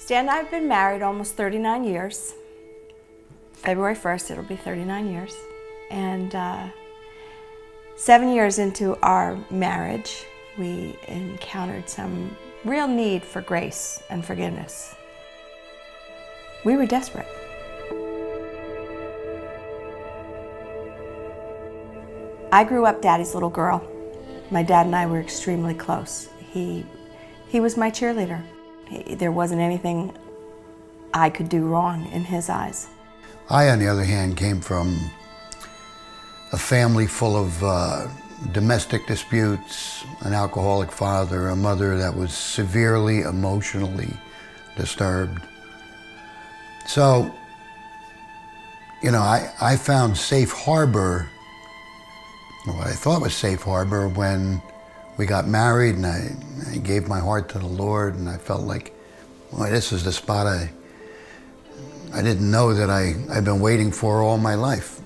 Stan and I have been married almost 39 years. February 1st, it'll be 39 years. And 7 years into our marriage, we encountered some real need for grace and forgiveness. We were desperate. I grew up Daddy's little girl. My dad and I were extremely close. He was my cheerleader. There wasn't anything I could do wrong in his eyes. I, on the other hand, came from a family full of domestic disputes, an alcoholic father, a mother that was severely emotionally disturbed. So, you know, I found safe harbor, what I thought was safe harbor, when we got married and I gave my heart to the Lord, and I felt like, well, this is the spot I didn't know that I've been waiting for all my life.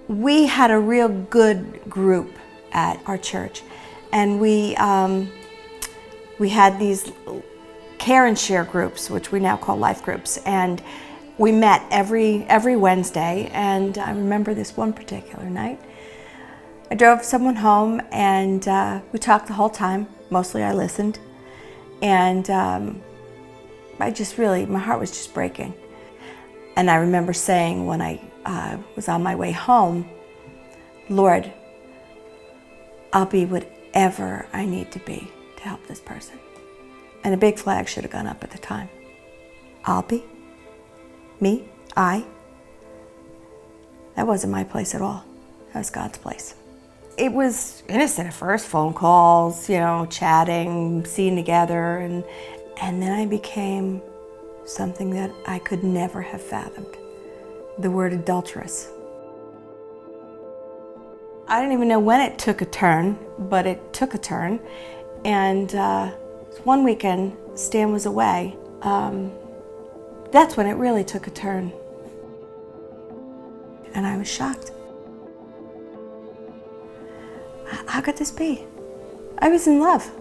We had a real good group at our church, and we had these care and share groups, which we now call life groups, and we met every Wednesday. And I remember this one particular night, I drove someone home, and we talked the whole time. Mostly I listened, and my heart was just breaking. And I remember saying when I was on my way home, Lord, I'll be whatever I need to be to help this person. And a big flag should have gone up at the time. I'll be, me, I. That wasn't my place at all. That was God's place. It was innocent at first, phone calls, you know, chatting, seeing together, and then I became something that I could never have fathomed. The word adulteress. I didn't even know when it took a turn, but it took a turn. And one weekend, Stan was away. That's when it really took a turn. And I was shocked. How could this be? I was in love.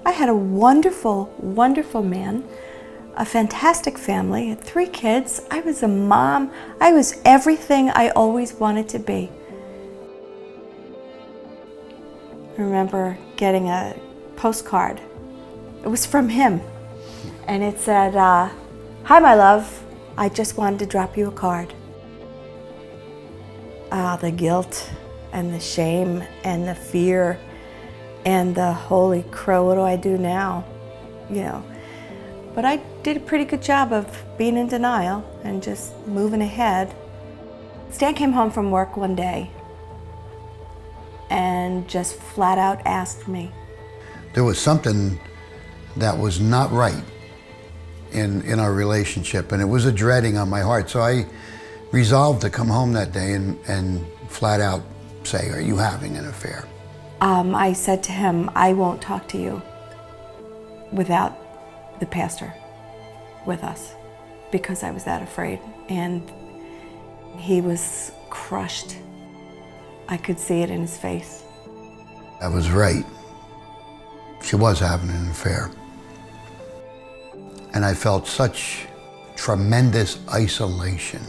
I had a wonderful, wonderful man, a fantastic family, 3 kids. I was a mom. I was everything I always wanted to be. I remember getting a postcard. It was from him. And it said, hi, my love. I just wanted to drop you a card. The guilt and the shame and the fear and the holy crow, what do I do now? You know. But I did a pretty good job of being in denial and just moving ahead. Stan came home from work one day and just flat out asked me. There was something that was not right in our relationship, and it was a dreading on my heart. So I resolved to come home that day and flat out say, are you having an affair? I said to him, I won't talk to you without the pastor with us, because I was that afraid. And he was crushed. I could see it in his face. I was right. She was having an affair. And I felt such tremendous isolation,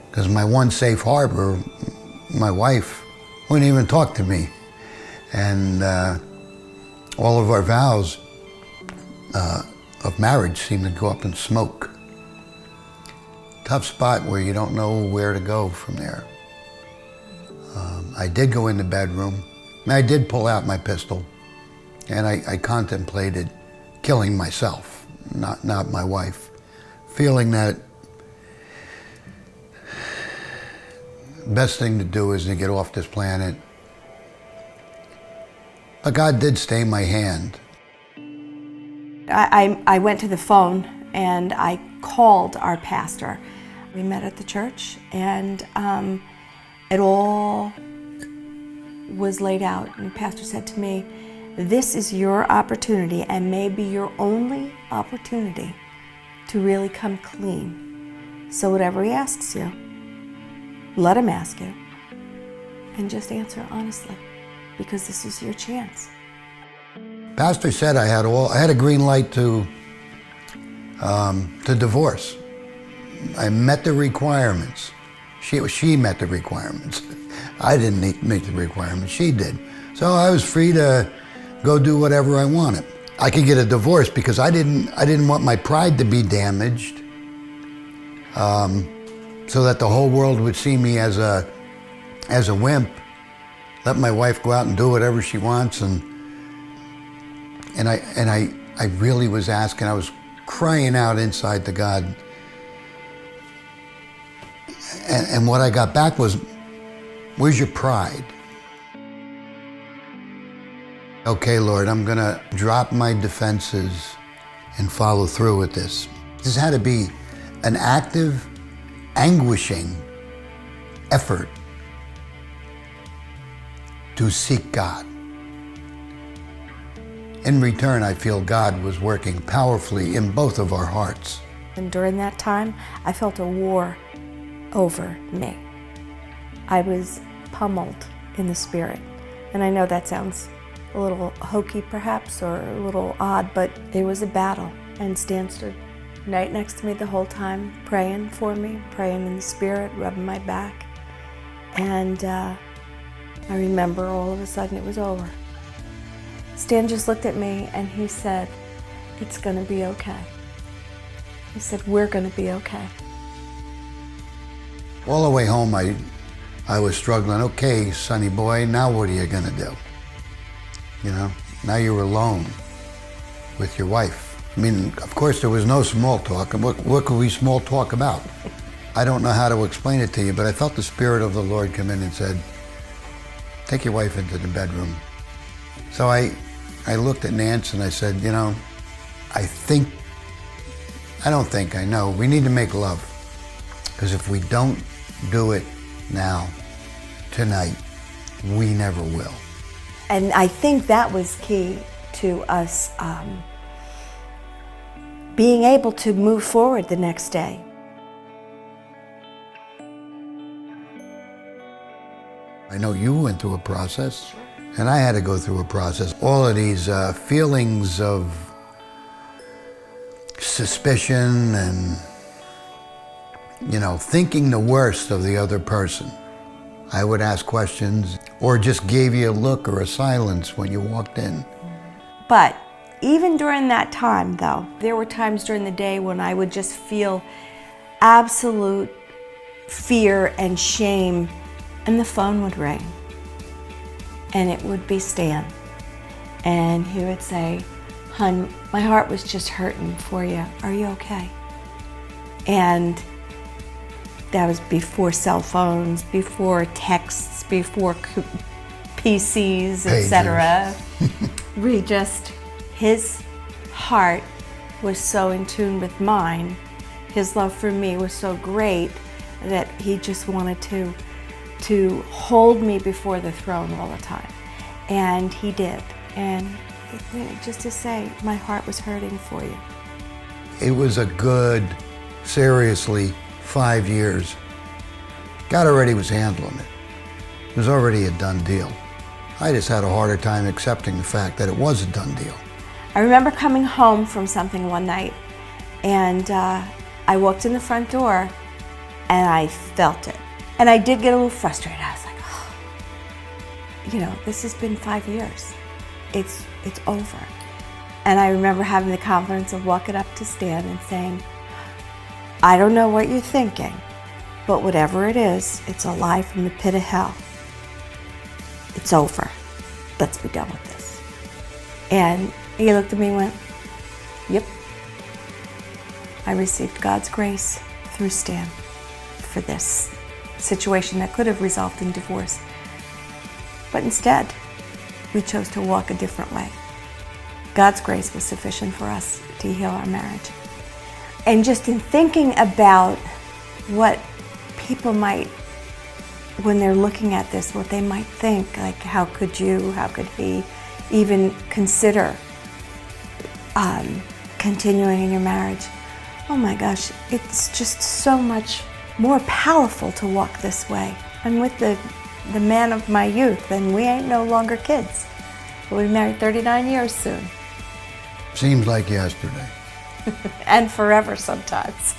because my one safe harbor, my wife, wouldn't even talk to me. And all of our vows of marriage seemed to go up in smoke. Tough spot where you don't know where to go from there. I did go in the bedroom, and I did pull out my pistol, and I contemplated killing myself, not my wife, feeling that the best thing to do is to get off this planet. But God did stay my hand. I went to the phone and I called our pastor. We met at the church, and it all was laid out. And the pastor said to me, this is your opportunity, and maybe your only opportunity, to really come clean. So whatever he asks you, let him ask you, and just answer honestly, because this is your chance. Pastor said I had a green light to to divorce. I met the requirements. She met the requirements. I didn't make the requirements, she did. So I was free to go do whatever I wanted. I could get a divorce because I didn't want my pride to be damaged, so that the whole world would see me as a wimp. Let my wife go out and do whatever she wants, and I really was asking, I was crying out inside to God. And what I got back was, where's your pride? Okay, Lord, I'm gonna drop my defenses and follow through with this. This had to be an active, anguishing effort to seek God. In return, I feel God was working powerfully in both of our hearts. And during that time, I felt a war over me. I was pummeled in the spirit. And I know that sounds a little hokey perhaps, or a little odd, but it was a battle. And Stan stood right next to me the whole time, praying for me, praying in the spirit, rubbing my back. And I remember all of a sudden it was over. Stan just looked at me and he said, "It's gonna be okay." He said, "We're gonna be okay." All the way home, I was struggling. Okay, sonny boy, now what are you gonna do? You know, now you're alone with your wife. I mean, of course, there was no small talk. And what could we small talk about? I don't know how to explain it to you, but I felt the Spirit of the Lord come in and said, take your wife into the bedroom. So I looked at Nance and I said, you know, I know, we need to make love. Because if we don't do it now, tonight, we never will. And I think that was key to us being able to move forward the next day. I know you went through a process, and I had to go through a process. All of these feelings of suspicion and, you know, thinking the worst of the other person. I would ask questions or just gave you a look or a silence when you walked in. But even during that time, though, there were times during the day when I would just feel absolute fear and shame, and the phone would ring. And it would be Stan. And he would say, "Hun, my heart was just hurting for you. Are you okay?" And that was before cell phones, before texts, before PCs, etc. His heart was so in tune with mine. His love for me was so great that he just wanted to hold me before the throne all the time. And he did. And just to say, my heart was hurting for you. It was a good, seriously, 5 years. God already was handling it. It was already a done deal. I just had a harder time accepting the fact that it was a done deal. I remember coming home from something one night, and I walked in the front door, and I felt it. And I did get a little frustrated. I was like, oh, you know, this has been 5 years. It's over. And I remember having the confidence of walking up to Stan and saying, I don't know what you're thinking, but whatever it is, it's a lie from the pit of hell. It's over. Let's be done with this. And he looked at me and went, yep. I received God's grace through Stan for this situation that could have resolved in divorce. But instead, we chose to walk a different way. God's grace was sufficient for us to heal our marriage. And just in thinking about what people might, when they're looking at this, what they might think, like how could he even consider continuing in your marriage? Oh my gosh, it's just so much more powerful to walk this way. I'm with the man of my youth, and we ain't no longer kids. We'll be married 39 years soon. Seems like yesterday. and forever sometimes.